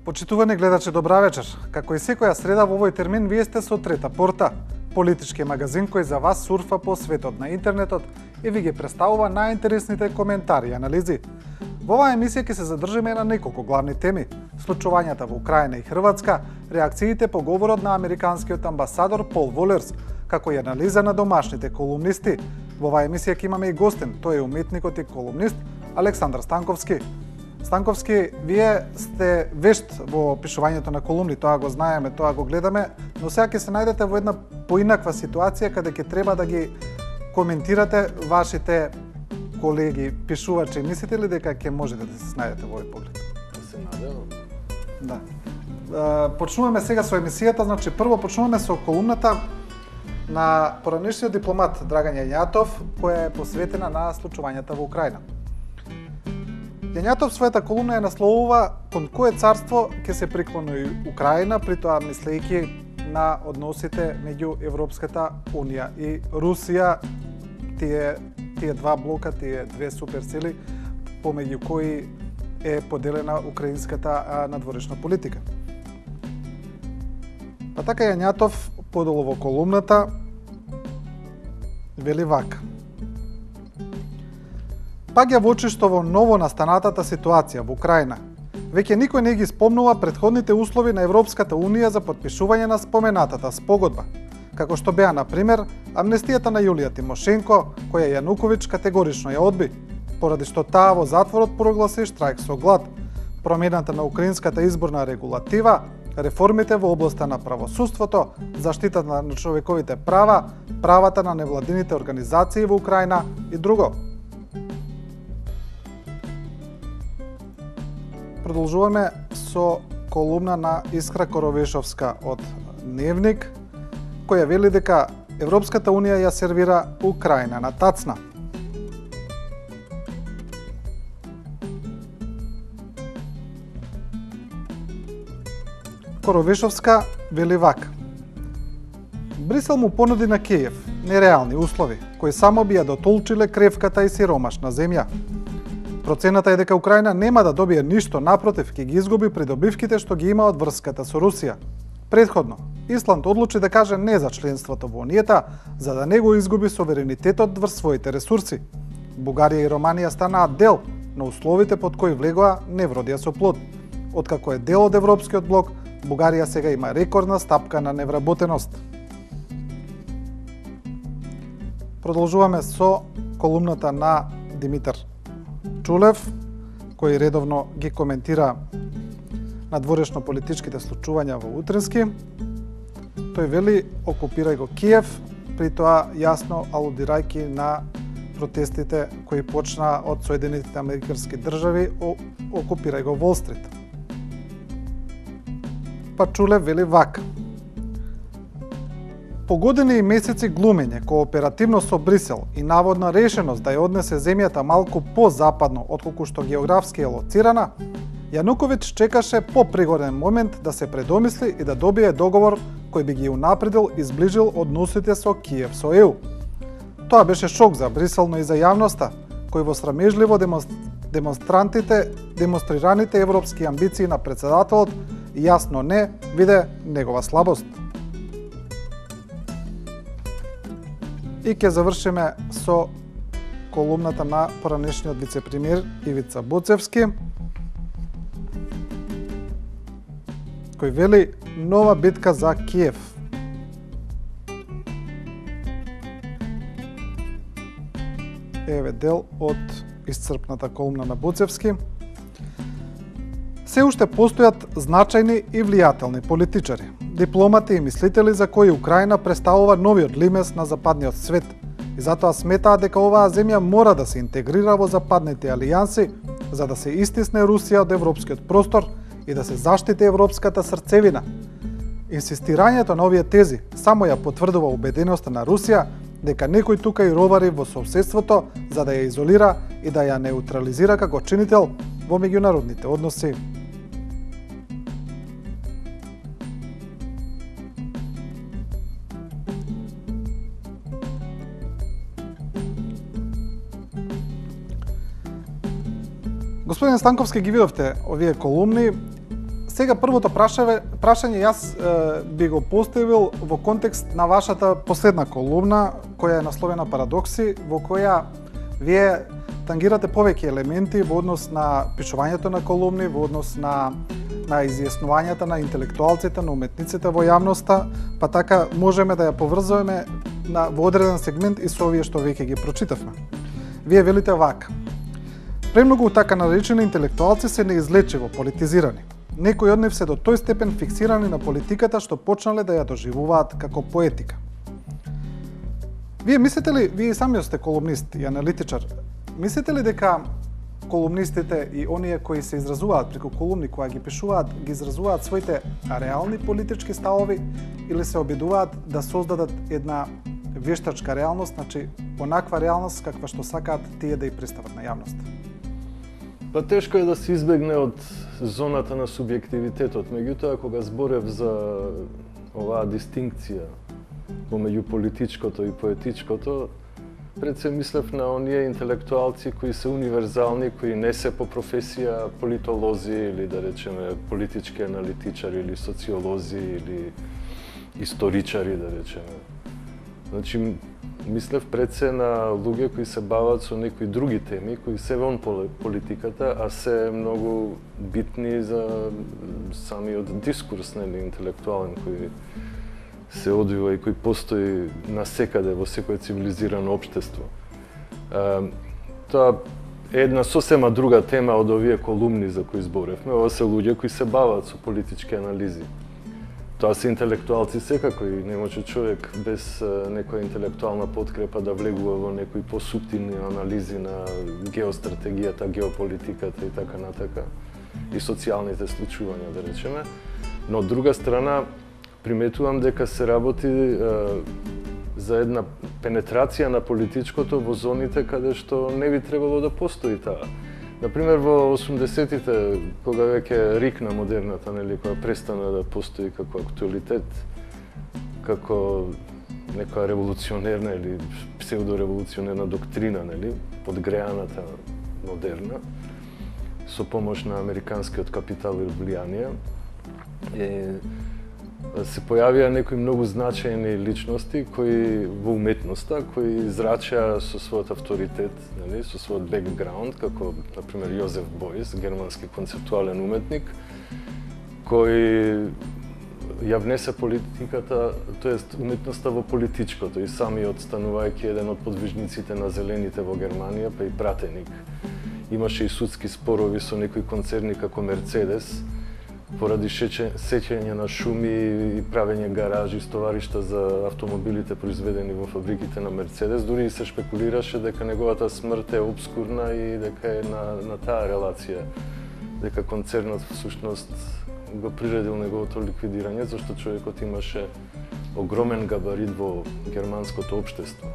Почитувани гледачи, добра вечер. Како и секоја среда во овој термин, вие сте со Трета порта, политички магазин кој за вас сурфа по светот на интернетот и ви ги представува најинтересните коментари и анализи. Во оваа емисија ќе се задржиме на неколку главни теми: случувањата во Украина и Хрватска, реакциите по говорот на американскиот амбасадор Пол Волерс, како и анализа на домашните колумнисти. Во оваа емисија ќе имаме и гостин, тој е уметникот и колумнист Александар Станковски. Станковски, вие сте вешт во пишувањето на колумни, тоа го знаеме, тоа го гледаме, но сега ќе се најдете во една поинаква ситуација каде ќе треба да ги коментирате вашите колеги пишувачи. Мислите ли дека ќе можете да се снајдете во овој поглед? Се надевам. Да. Почнуваме сега со емисијата, значи прво почнуваме со колумната на поранешниот дипломат Драган Јањатов, која е посветена на случувањата во Украина. Јањатов својата колумна ја насловува кон кое царство ќе се приклони Украина, при тоа мислејќи на односите меѓу Европската Унија и Русија, тие два блока, тие две суперсили, помеѓу кои е поделена украинската надворешна политика. Па така Јањатов подолу во колумната вели вака: паѓа во очи што во ново настанатата ситуација во Украина веќе никој не ги спомнува претходните услови на Европската Унија за подпишување на споменатата спогодба, како што беа, на пример, амнестијата на Јулија Тимошенко, која Јануковиќ категорично ја одби, поради што таа во затворот прогласи штрајк со глад, промената на украинската изборна регулатива, реформите во областа на правосудството, заштитата на човековите права, правата на невладините организации во Украина и друго. Продолжуваме со колумна на Искра Коровешовска од Дневник, која вели дека Европската Унија ја сервира Украина на тацна. Коровешовска вели вака: Брисел му понуди на Киев нереални услови, кои само би ја дотолчиле кревката и сиромашна земја. Процената е дека Украина нема да добие ништо, напротив, ќе ги изгуби придобивките што ги има од врската со Русија. Предходно, Исланд одлучи да каже не за членството во Унијата, за да не го изгуби суверенитетот врз своите ресурси. Бугарија и Романија станаа дел, но условите под кои влегоа не вродија со плод. Откако е дел од Европскиот блок, Бугарија сега има рекордна стапка на невработеност. Продолжуваме со колумната на Димитар Чулев, кој редовно ги коментира надворешно политичките случувања во утрински. Тој вели: окупирај го Киев, при тоа јасно алудирајќи на протестите кои почнаа од Соединетите американски држави, окупирај го Волл Стрит. Па Чулев вели вака: по години и месеци глумење, кооперативно со Брисел и наводна решеност да ја однесе земјата малку по-западно отколку што географски е лоцирана, Јануковиќ чекаше попригоден момент да се предомисли и да добие договор кој би ги унапредил и зближил односите со Киев со ЕУ. Тоа беше шок за Брисел, но и за јавноста, кој во срамежливо демонстрираните европски амбиции на председателот јасно не виде негова слабост. И ќе завршиме со колумната на поранешниот вице-премиер Ивица Буцевски, кој вели: нова битка за Киев. Еве дел од исцрпната колумна на Буцевски. Се уште постојат значајни и влијателни политичари, дипломати и мислители за кои Украина представува новиот лимес на западниот свет и затоа сметаат дека оваа земја мора да се интегрира во западните алијанси за да се истисне Русија од европскиот простор и да се заштити европската срцевина. Инсистирањето на овие тези само ја потврдува убеденоста на Русија дека некој тука и ровари во соседството за да ја изолира и да ја неутрализира како чинител во меѓународните односи. Господин Станковски, ги видовте овие колумни. Сега првото прашање јас би го поставил во контекст на вашата последна колумна, која е насловена Парадокси, во која вие тангирате повеќе елементи во однос на пишувањето на колумни, во однос на изјаснувањата на интелектуалците, на уметниците во јавноста, па така можеме да ја поврзуваме во одреден сегмент и со овие што веќе ги прочитавме. Вие велите вака: премногу така наречени интелектуалци се неизлечиво политизирани. Некои од нив се до тој степен фиксирани на политиката што почнале да ја доживуваат како поетика. Вие мислите ли, вие самиот сте колумнист и аналитичар, мислите ли дека колумнистите и оние кои се изразуваат преку колумни, кои ги пишуваат, ги изразуваат своите реални политички ставови или се обидуваат да создадат една вештачка реалност, значи онаква реалност каква што сакаат тие да ја представат на јавност? Па тешко е да се избегне од зоната на субјективитетот, меѓутоа кога зборев за оваа дистинкција помеѓу политичкото и поетичкото, пред се мислев на оние интелектуалци кои се универзални, кои не се по професија политолози или да речеме политички аналитичари или социолози или историчари да речеме. Значи мислев пред се на луѓе кои се бават со некои други теми, кои се вон политиката, а се многу битни за самиот дискурс, нели, интелектуален, кој се одвива и кој постои насекаде во секое цивилизирано општество. Тоа е една сосема друга тема од овие колумни за кои зборевме. Ова се луѓе кои се бават со политички анализи. Тоа се интелектуалци секако и не може човек без некоја интелектуална подкрепа да влегува во некои посуптилни анализи на геостратегијата, геополитиката и така натака, и социјалните случувања, да речеме. Но од друга страна, приметувам дека се работи за една пенетрација на политичкото во зоните каде што не би требало да постои таа. Например, во 80-тите, кога веќе рикна модерната, нели, кога престана да постои како актуалитет, како некоја револуционерна или псевдореволуционерна доктрина, нели, подгреаната модерна, со помош на американскиот капитал и влијание, се појавија некои многу значајни личности кои во уметноста, кои зрачеа со својот авторитет, нели, со својот бекграунд, како например Јозеф Бојс, германски концептуален уметник, кој ја внесе политиката, тоест уметноста во политичкото и самиот станувајќи еден од подвижниците на зелените во Германија, па и пратеник. Имаше и судски спорови со некои концерни како Мерцедес, поради сеќање на шуми и правење гаражи, стоваришта за автомобилите произведени во фабриките на Мерцедес, дури и се шпекулираше дека неговата смрт е обскурна и дека е на таа релација, дека концернот всушност го приредил неговото ликвидирање, зашто човекот имаше огромен габарит во германското општество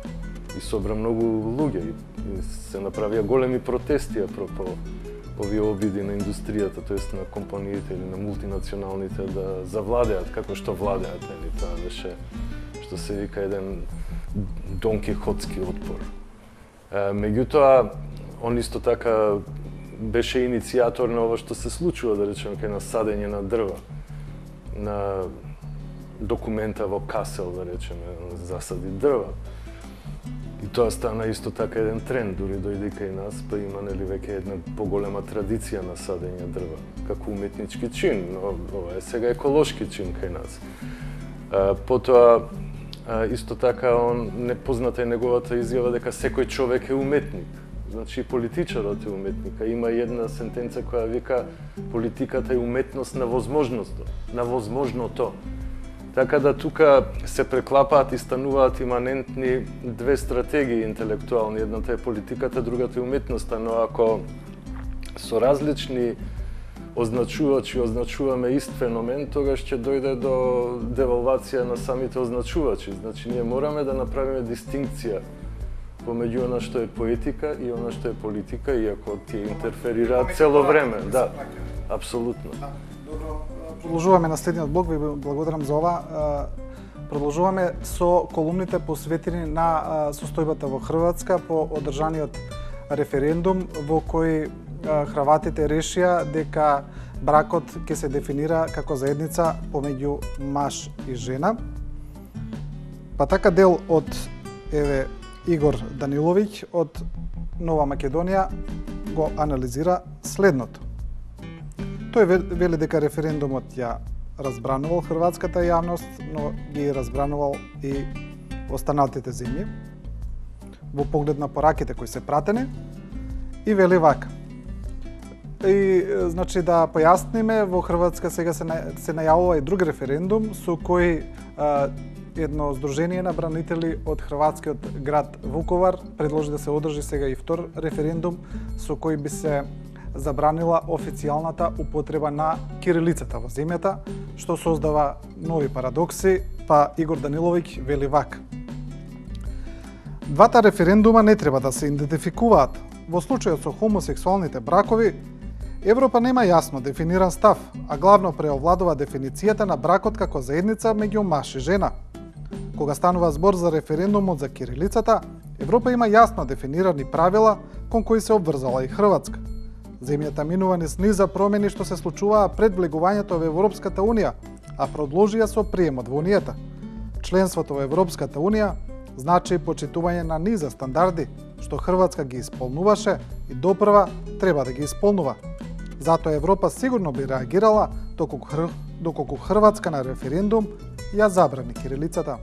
и собра многу луѓе и се направија големи протести апропо овие обиди на индустријата, тоест на компаниите или на мултинационалните да завладеат како што владеат, нели, тоа беше што се вика еден донкихотски отпор. Меѓутоа, он исто така беше иницијатор на ова што се случува, да речеме, кај насадење на дрва, на документа во Касел, да речеме, засади дрва. И тоа стана исто така еден тренд, дури дојде кај нас, па има, нели, веќе една поголема традиција на садење дрва, како уметнички чин, но ова е сега еколошки чин кај нас. Потоа, исто така, непозната е неговата изјава дека секој човек е уметник. Значи, политичарот е уметник. Има една сентенца која вика политиката е уметност на возможното. Така да тука се преклапаат и стануваат иманентни две стратегии интелектуални. Едната е политиката, другата е уметноста, но ако со различни означувачи означуваме ист феномен, тогаш ќе дојде до девалвација на самите означувачи. Значи, ние мораме да направиме дистинкција помеѓу она што е поетика и она што е политика, иако тие интерферираат цело време. Да, апсолутно. Добро, продолжуваме на следниот блок, ви благодарам за ова. Продолжуваме со колумните посветени на состојбата во Хрватска по одржаниот референдум во кој Хрватите решија дека бракот ќе се дефинира како заедница помеѓу маж и жена. Па така дел од Игор Даниловиќ од Нова Македонија го анализира следното. Тој вели дека референдумот ја разбранувал хрватската јавност, но ги разбранувал и останатите земји во поглед на пораките кои се пратени и вели вака. И значи да појасниме, во Хрватска сега се најавува и друг референдум со кој едно здружение на бранители од хрватскиот град Вуковар предложи да се одржи сега и втор референдум со кој би се забранила официјалната употреба на кирилицата во земјата, што создава нови парадокси, па Игор Даниловиќ вели вака. Двата референдума не треба да се идентификуваат. Во случајот со хомосексуалните бракови, Европа нема јасно дефиниран став, а главно преовладува дефиницијата на бракот како заедница меѓу маж и жена. Кога станува збор за референдумот за кирилицата, Европа има јасно дефинирани правила кон кои се обврзала и Хрватска. Земјата минува низ низа промени што се случуваа пред влегувањето во Европската унија, а продолжија со приемот во унијата. Членството во Европската унија значи почитување на низа стандарди, што Хрватска ги исполнуваше и допрва треба да ги исполнува. Затоа Европа сигурно би реагирала доколку Хрватска на референдум ја забрани кирилицата.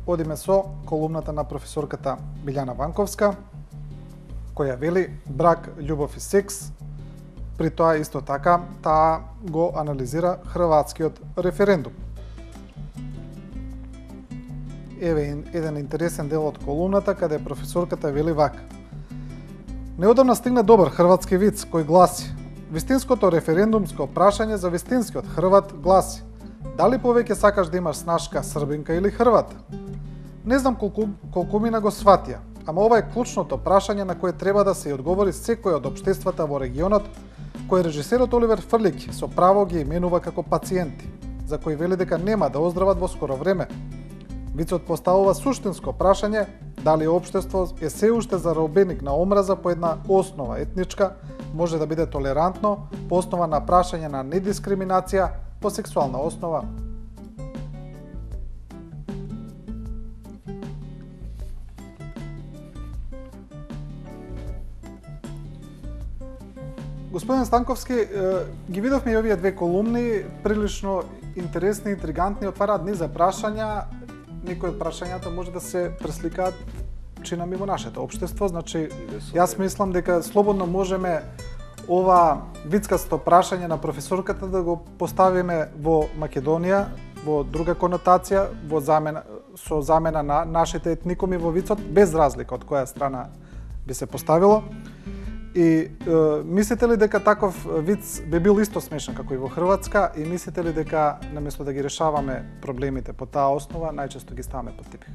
Одиме со колумната на професорката Билјана Ванковска, која вели брак, љубов и секс. При тоа исто така таа го анализира хрватскиот референдум. Еве еден интересен дел од колумната каде професорката вели вака. Неодамна стигна добар хрватски виц кој гласи: вистинското референдумско прашање за вистинскиот хрват гласи: дали повеќе сакаш да имаш снашка србинка или хрват? Не знам колку мина го сватија, ама ова е клучното прашање на кое треба да се одговори секој од општествата во регионот, кој режисерот Оливер Фрлик со право ги именува како пациенти, за кои вели дека нема да оздрават во скоро време. Вицот поставува суштинско прашање дали општество е се уште заробеник на омраза по една основа етничка, може да биде толерантно по основа на прашање на недискриминација по сексуална основа. Господин Станковски, ги видовме и овие две колумни, прилично интересни, интригантни, отвараат низ за прашања. Некои од прашањата може да се пресликаат чинами во нашето општество, значи јас мислам дека слободно можеме ова вицкасто прашање на професорката да го поставиме во Македонија, во друга конотација, со замена на нашите етникуми во вицот, без разлика од која страна би се поставило. И мислите ли дека таков виц би бил исто смешен како и во Хрватска и мислите ли дека наместо да ги решаваме проблемите по таа основа, најчесто ги ставаме под тепих?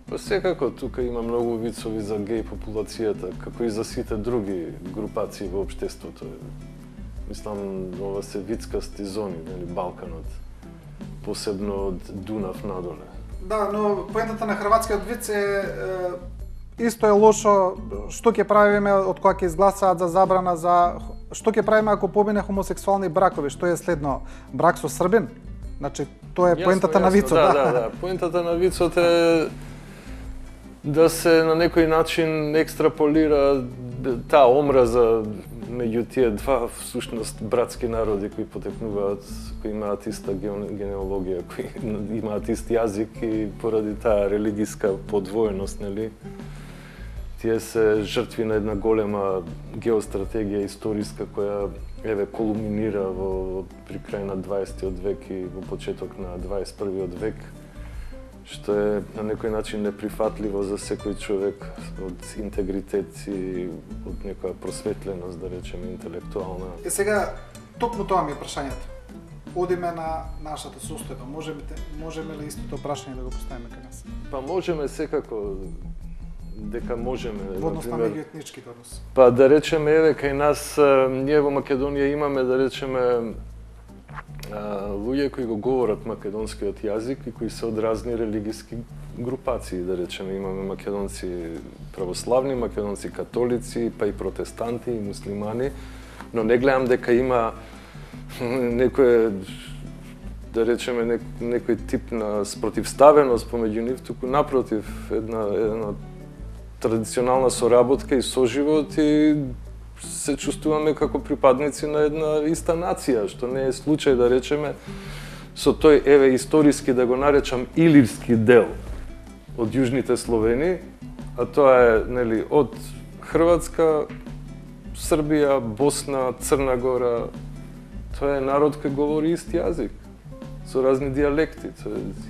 Па секако тука има многу вицови за геј популацијата, како и за сите други групации во општеството. Мислам, ова се вицкасти зони, нели, Балканот, посебно од Дунав надоле. Да, но поентата на хрватскиот виц е исто е лошо што ќе правиме од кога ќе изгласаат за забрана за што ќе правиме ако побине хомосексуални бракови, што е следно брак со србин? Значи тоа е поентата на вицот, да. Поентата на вицот е да се на некој начин екстраполира таа омраза меѓу тие два всушност братски народи кои потекнуваат, кои имаат иста генеалогија, кои имаат ист јазик и поради таа религиска подвоеност, нели? Тие се жртви на една голема геостратегија историска која еве кулминира при крај на 20-тиот век и во почеток на 21-виот век, што е на некој начин неприфатливо за секој човек од интегритет и од некоја просветленост, да речеме, интелектуална. И сега, токму тоа ми е прашањето. Одиме на нашата состојба. Можеме ли истото прашање да го поставиме кај нас? Па можеме секако, дека можеме. Во однос на меѓуетничките односи. Па да речеме, еве, кај нас, ние во Македонија имаме, да речеме, луѓе кои го говорат македонскиот јазик и кои се од разни религиски групации, да речеме, имаме македонци православни, македонци католици, па и протестанти и муслимани, но не гледам дека има некој, да речеме, некој тип на спротивставеност помеѓу нив, туку напротив, една традиционална соработка и соживот и се чувствуваме како припадници на една иста нација, што не е случај, да речеме, со тој, историски, да го наречам, илирски дел од јужните Словени, а тоа е, нели, од Хрватска, Србија, Босна, Црна Гора. Тоа е народ кој говори ист јазик, со разни диалекти,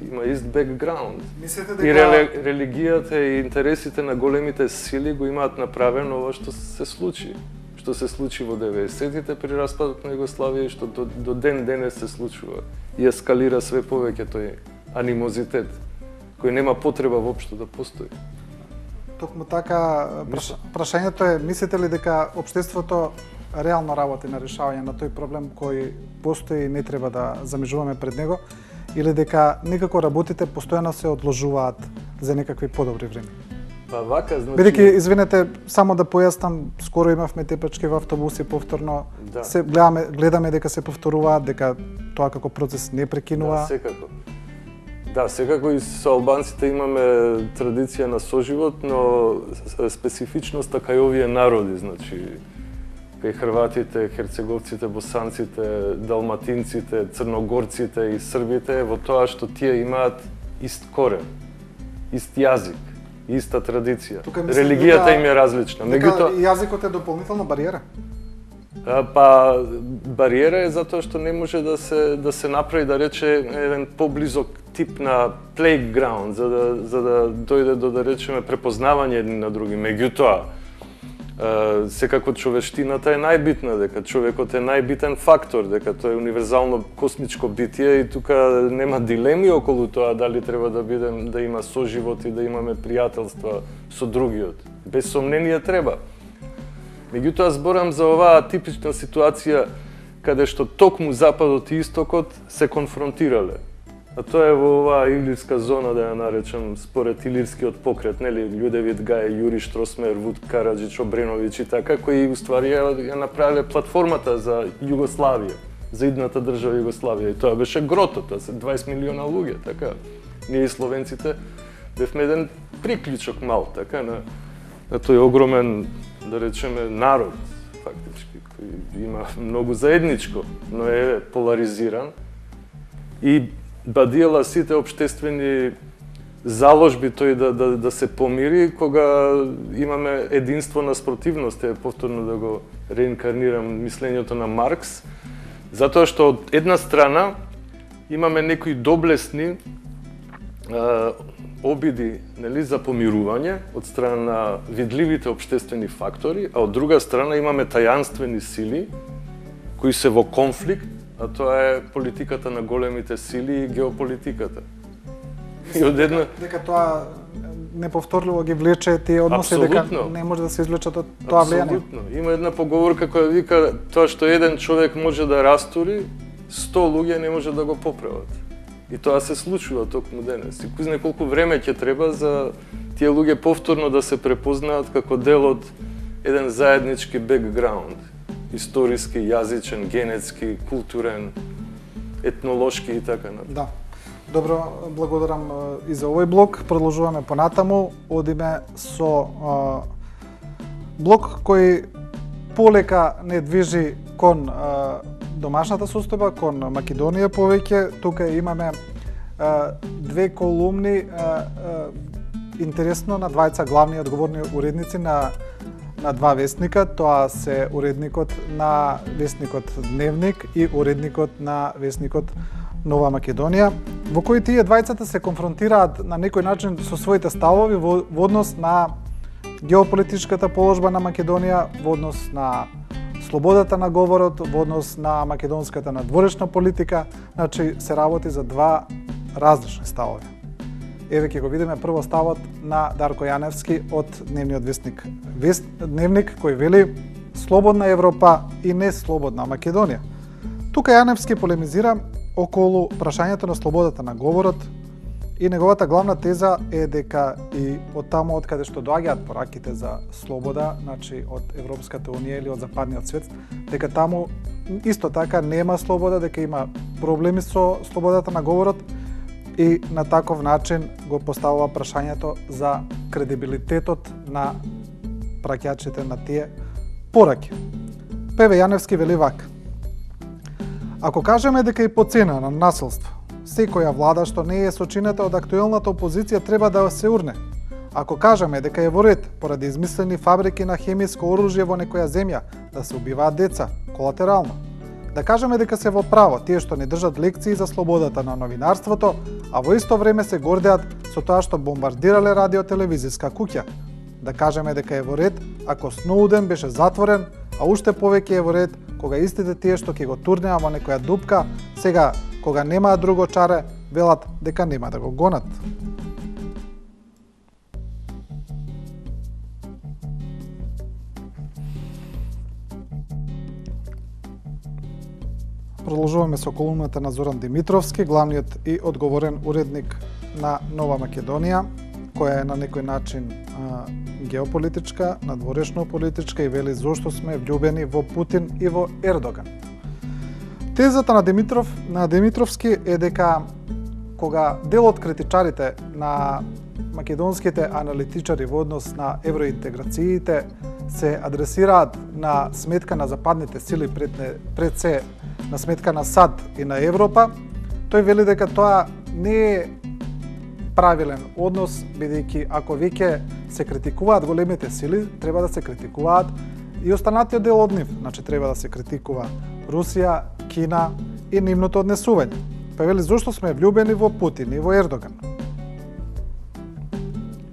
има ист бекграунд. И религијата и интересите на големите сили го имаат направено ова што се случи. Што се случи во 90-тите при распадот на Југославија и што до ден денес се случува. И ескалира све повеќе тој анимозитет, кој нема потреба воопшто да постои. Токму така, прашањето е, мислите ли дека општеството реално работи на решавање на тој проблем кој постои и не треба да замижуваме пред него, или дека никако работите постојано се одложуваат за некакви подобри време? Па вака, значи... Бидејќи, извинете, само да појаснам, скоро имавме тепачки во автобуси повторно, да. Се гледаме дека се повторуваат, дека тоа како процес не прекинува. Да, секако. Да, секако и со албанците имаме традиција на соживот, но специфичноста кај овие народи, значи, кај хрватите, херцеговците, босанците, далматинците, црногорците и србите, во тоа што тие имаат ист корен, ист јазик, иста традиција. Религијата им е различна. Меѓутоа, јазикот е дополнителна бариера? Па бариера е затоа што не може да се направи, да рече, еден поблизок тип на playground за да дојде до, да речеме, препознавање едни на други. Меѓутоа, секако човештината е најбитна, дека човекот е најбитен фактор, дека тоа е универзално космичко битие и тука нема дилеми околу тоа дали треба да има соживот и да имаме пријателства со другиот. Без сомнение треба. Меѓутоа зборам за оваа типична ситуација каде што токму Западот и Истокот се конфронтирале. А тоа е во оваа илирска зона, да ја наречам, според илирскиот покрет, нели, Људевит Гај, Јури Штросмер, Вуд Караджич, Обреновиќ и така, кои уствари ја направиле платформата за Југославија, за идната држава Југославија. И тоа беше грото, тоа се 20 милиона луѓе, така. Ние словенците бевме еден приклучок мал, така, на тој огромен, да речеме, народ, фактички, кој има многу заедничко, но е поларизиран. И бадиела сите општествени заложби тој да се помири, кога имаме единство на спротивност, е повторно да го реинкарнирам мислењето на Маркс, затоа што од една страна имаме некои доблесни обиди, нели, за помирување од страна на видливите општествени фактори, а од друга страна имаме тајанствени сили кои се во конфликт, а тоа е политиката на големите сили и геополитиката. И од една... Дека тоа неповторливо ги влече тие односи, дека не може да се извлечат од тоа влијание. Апсолутно. Има една поговорка која вика тоа што еден човек може да растури, 100 луѓе не може да го поправат. И тоа се случува токму денес. И кој знае колку време ќе треба за тие луѓе повторно да се препознаат како дел од еден заеднички бекграунд. Историски, јазичен, генетски, културен, етнолошки и така натаму. Да. Добро, благодарам и за овој блок. Продолжуваме понатаму. Одиме со блок кој полека не движи кон домашната состојба, кон Македонија повеќе. Тука имаме две колумни, интересно, на двајца главни одговорни уредници на два вестника. Тоа се уредникот на вестникот Дневник и уредникот на вестникот Нова Македонија, во кои тие двајцата се конфронтираат на некој начин со своите ставови во однос на геополитичката положба на Македонија, во однос на слободата на говорот, во однос на македонската надворешна политика. Значи се работи за два различни ставови. Еве ќе го видиме прво ставот на Дарко Јаневски од дневниот вестник Дневник, кој вели слободна Европа и не слободна Македонија. Тука Јаневски полемизира околу прашањето на слободата на говорот и неговата главна теза е дека и од таму од каде што доаѓаат пораките за слобода, значи од Европската унија или од западниот свет, дека таму исто така нема слобода, дека има проблеми со слободата на говорот и на таков начин го поставува прашањето за кредибилитетот на праќачите на тие пораки. Певе Јаневски вели вака: ако кажеме дека и по цена на насилство секоја влада што не е сочинета од актуелната опозиција треба да се урне, ако кажеме дека е во ред поради измислени фабрики на хемиско оружје во некоја земја да се убиваат деца колатерално, да кажеме дека се во право тие што не држат лекции за слободата на новинарството, а во исто време се гордеат со тоа што бомбардирале радиотелевизиска куќа, да кажеме дека е во ред ако Сноуден беше затворен, а уште повеќе е во ред кога истите тие што ќе го турнеа во некоја дупка, сега кога немаат друго чаре, велат дека нема да го гонат. Продолжуваме со колумната на Зоран Димитровски, главниот и одговорен уредник на Нова Македонија, која е на некој начин геополитичка, надворешно политичка и вели зошто сме влюбени во Путин и во Ердоган. Тезата на Димитровски е дека кога дел од критичарите на македонските аналитичари во однос на евроинтеграциите се адресираат на сметка на западните сили пред се на сметка на САД и на Европа, тој вели дека тоа не е правилен однос, бидејќи ако веќе се критикуваат големите сили, треба да се критикуваат и останатиот дел од нив. Значи треба да се критикува Русија, Кина и нивното однесување. Па вели зошто сме влюбени во Путин и во Ердоган.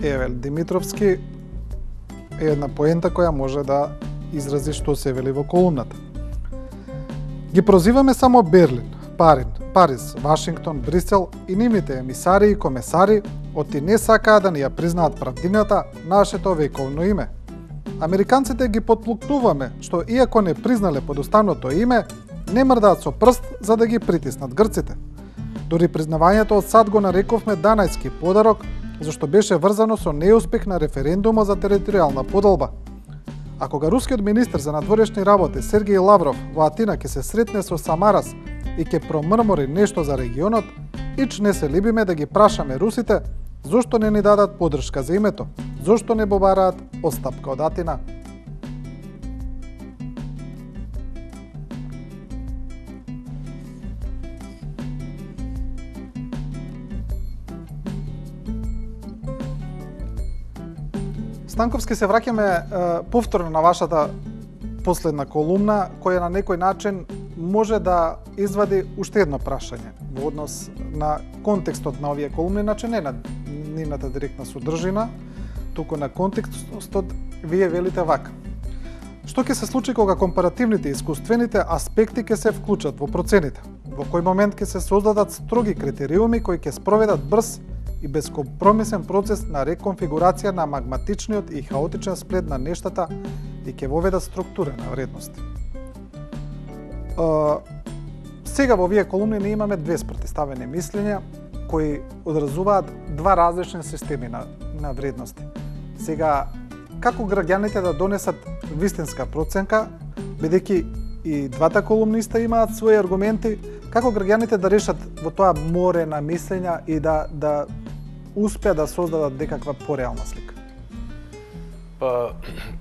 Еве Димитровски е една поента која може да изрази што се вели во колумната. Ги прозиваме само Берлин, Париз, Вашингтон, Брисел и нивните емисари и комесари оти не сакаат да ни ја признаат правдината нашето вековно име. Американците ги потплукнуваме што иако не признале подоставното име, не мрдаат со прст за да ги притиснат грците. Дори признавањето од САД го нарековме данајски подарок, зашто беше врзано со неуспех на референдумот за територијална поделба. А кога рускиот министер за надворешни работи Сергеј Лавров во Атина ќе се сретне со Самарас и ќе промрмори нешто за регионот, ич не се либиме да ги прашаме русите зошто не ни дадат поддршка за името, зошто не побараат остапка од Атина. Станковски, се враќаме повторно на вашата последна колумна, која на некој начин може да извади уште едно прашање во однос на контекстот на овие колумни, значи не на нивната директна содржина, туку на контекстот. Вие велите вака: што ќе се случи кога компаративните и искуствените аспекти ќе се вклучат во процените? Во кој момент ќе се создадат строги критериуми кои ќе спроведат брз и безкомпромисен процес на реконфигурација на магматичниот и хаотичен сплет на нештата и ќе воведат структура на вредности. Сега во овие колумни не имаме две спротивставени мислења кои одразуваат два различни системи на вредности. Сега, како граѓаните да донесат вистинска проценка, бидејќи и двата колумниста имаат своји аргументи, како граѓаните да решат во тоа море на мислења и да успеат да создадат некаква пореална слика? Па,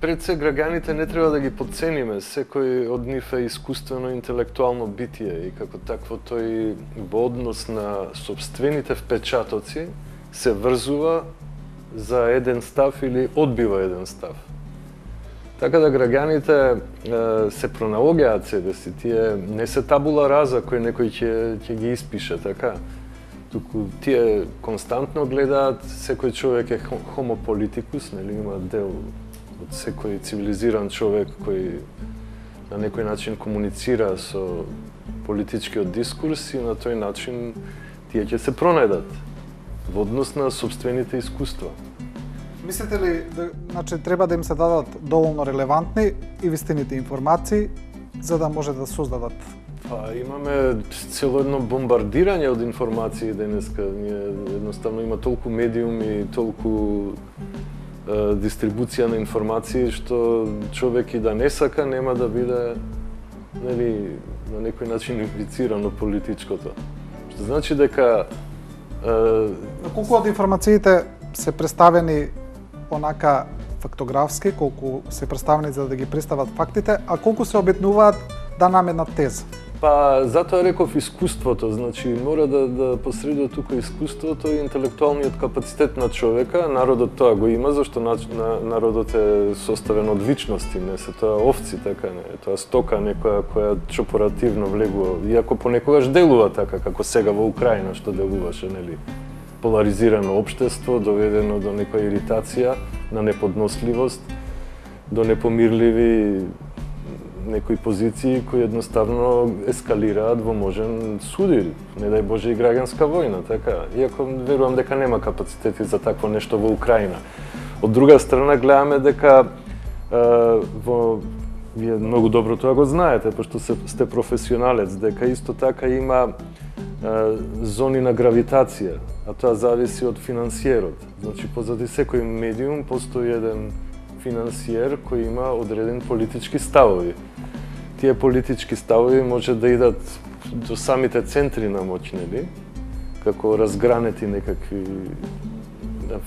пред се граѓаните не треба да ги подцениме. Секој од нив е искуствено интелектуално битие и како такво тој во однос на сопствените впечатоци се врзува за еден став или одбива еден став. Така да граѓаните се пронаоѓаат себе си, тие не се табула раза кој некој ќе ги испише, така. Туку тие константно гледаат, секој човек е homo politicus, нели, има дел од секој цивилизиран човек кој на некој начин комуницира со политичкиот дискурс и на тој начин тие ќе се пронајдат во однос на сопствените искуства. Мислите ли значи треба да им се дадат доволно релевантни и вистините информации за да може да создадат Па имаме цело едно бомбардирање од информации денеска. Едноставно има толку медиуми, толку дистрибуција на информации што човек и да не сака нема да биде нели на некој начин инфицирано политичкото. Што значи дека колку од информациите се представени онака фактографски, колку се представени за да ги представат фактите, а колку се обетнуваат да наменат теза? Па, затоа реков искуството, значи мора да посредува тука искуството и интелектуалниот капацитет на човека. Народот тоа го има, зашто народот е составен од личности, не се тоа овци, така не, тоа стока некоја која чопоративно влегува, иако понекогаш делува така, како сега во Украина што делуваше, нели? Поларизирано општество, доведено до некоја иритација, на неподносливост, до непомирливи некои позиции кои едноставно ескалираат во можен судир, не дај Боже и граѓанска војна, така. Иако верувам дека нема капацитети за такво нешто во Украина. Од друга страна гледаме дека вие многу добро тоа го знаете, пошто сте професионалец, дека исто така има зони на гравитација, а тоа зависи од финансиерот. Значи, позади секој медиум постои еден финансиер кој има одреден политички ставови. Тие политички ставови може да идат до самите центри на моќ, нели? Како разгранети некакви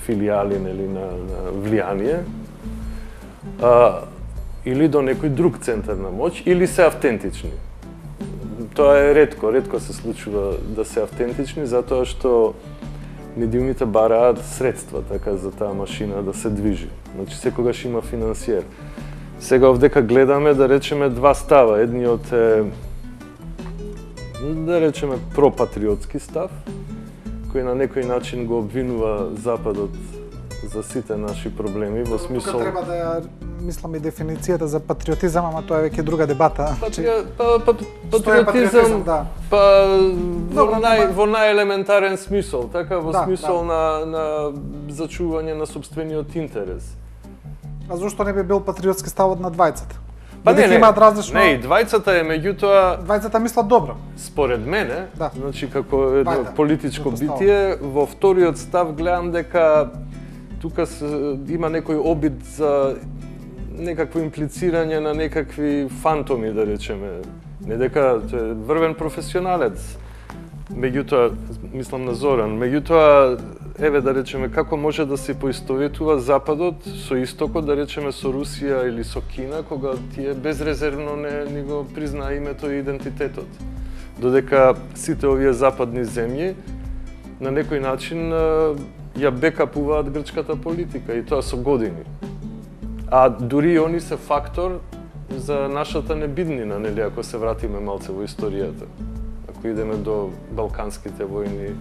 филијали, нели, на влијание, или до некој друг центар на моќ, или се автентични. Тоа е ретко се случува да се автентични, затоа што медиумите бараат средства така за таа машина да се движи. Значи секогаш има финансиер. Сега овдека гледаме да речеме два става. Едниот е да речеме пропатриотски став, кој на некој начин го обвинува Западот за сите наши проблеми во смисол. Тука треба да ја мислам и дефиницијата за патриотизам, ама тоа е веќе друга дебата. Патриотизам, да. Во најелементарен смисол, така во смисол на зачување на сопствениот интерес. А зошто не би бил патриотски ставот на двајцата? Па не, имаат различно. Не, двајцата е меѓутоа Двајцата мислат добро. Според мене, да. Значи како едно политичко битие, во вториот став гледам дека тука има некој обид за некакво имплицирање на некакви фантоми, да речеме. Не дека тој е врвен професионалец. Меѓутоа, мислам на Зоран, меѓутоа, еве да речеме, како може да се поистоветува Западот со Истокот, да речеме со Русија или со Кина, кога тие безрезервно не го признаа името и идентитетот. Додека сите овие западни земји на некој начин ја бекапуваат грчката политика и тоа со години. А дури и они се фактор за нашата небиднина, нели, ако се вратиме малце во историјата. Ако идеме до Балканските војни,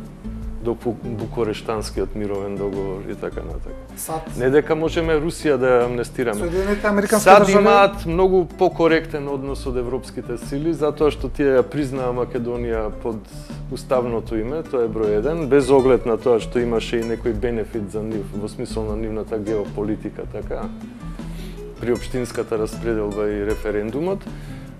до Букурештанскиот мировен договор и така натака. Не дека можеме Русија да ја амнестираме. Соединените американски САД држави имаат многу покоректен однос од европските сили, затоа што тие ја признаа Македонија под уставното име, тоа е број 1, без оглед на тоа што имаше и некој бенефит за нив, во смисол на нивната геополитика, така, при општинската распределба и референдумот.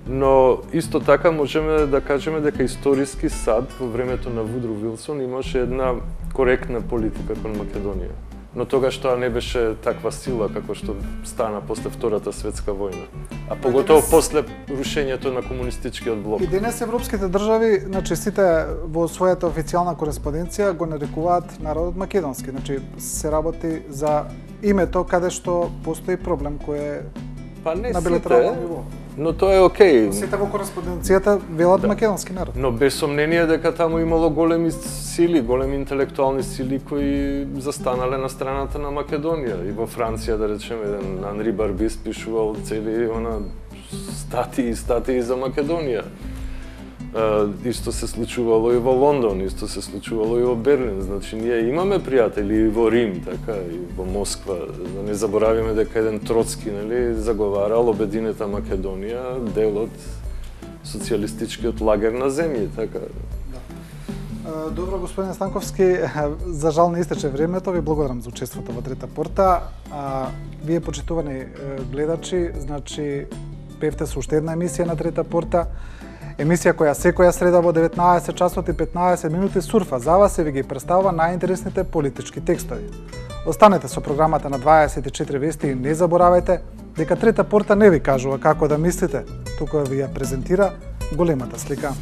Но исто така можеме да кажеме дека историски САД во времето на Вудро Вилсон имаше една коректна политика кон Македонија. Но тогаш тоа не беше таква сила како што стана после Втората светска војна. А поготово после рушењето на комунистичкиот блок. И денес европските држави, значи сите во својата официјална кореспонденција го нарекуваат народот македонски. Значи се работи за името каде што постои проблем кој е на билатерално ниво. Но тоа е окей. Сите во кореспонденцијата велат македонски народ. Но без сомнение дека таму имало големи сили, големи интелектуални сили кои застанале на страната на Македонија. И во Франција, да речеме, еден Анри Барбис пишувал цели статии за Македонија. Исто се случувало и во Лондон, исто се случувало и во Берлин. Значи, ние имаме пријатели и во Рим, така, и во Москва. Да не заборавиме дека еден Троцки, нели, заговарал обединета Македонија, дел од социјалистичкиот лагер на земји, така. Добро, господин Станковски, за жал не истече времето. Ви благодарам за учеството во Трета порта. Вие, почитувани гледачи, значи, певте со уште една емисија на Трета порта. Емисија која секоја среда во 19 часот и 15 минути сурфа за вас и ви ги представува најинтересните политички текстови. Останете со програмата на 24 вести и не заборавајте дека Трета порта не ви кажува како да мислите, туку ви ја презентира големата слика.